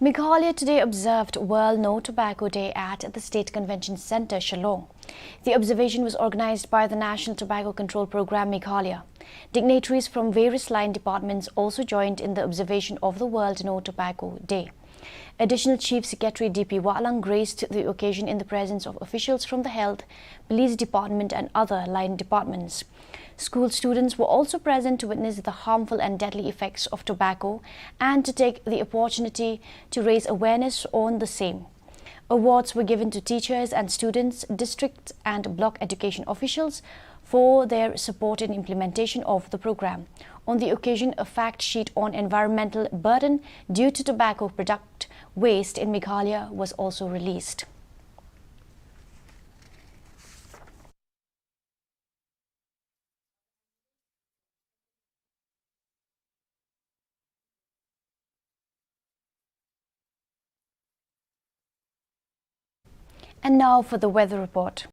Meghalaya today observed World No Tobacco Day at the State Convention Centre, Shillong. The observation was organised by the National Tobacco Control Programme Meghalaya. Dignitaries from various line departments also joined in the observation of the World No Tobacco Day. Additional Chief Secretary D.P. Walang graced the occasion in the presence of officials from the Health, Police Department and other line departments. School students were also present to witness the harmful and deadly effects of tobacco and to take the opportunity to raise awareness on the same. Awards were given to teachers and students, district and block education officials for their support in implementation of the program. On the occasion, a fact sheet on environmental burden due to tobacco product waste in Meghalaya was also released. And now for the weather report.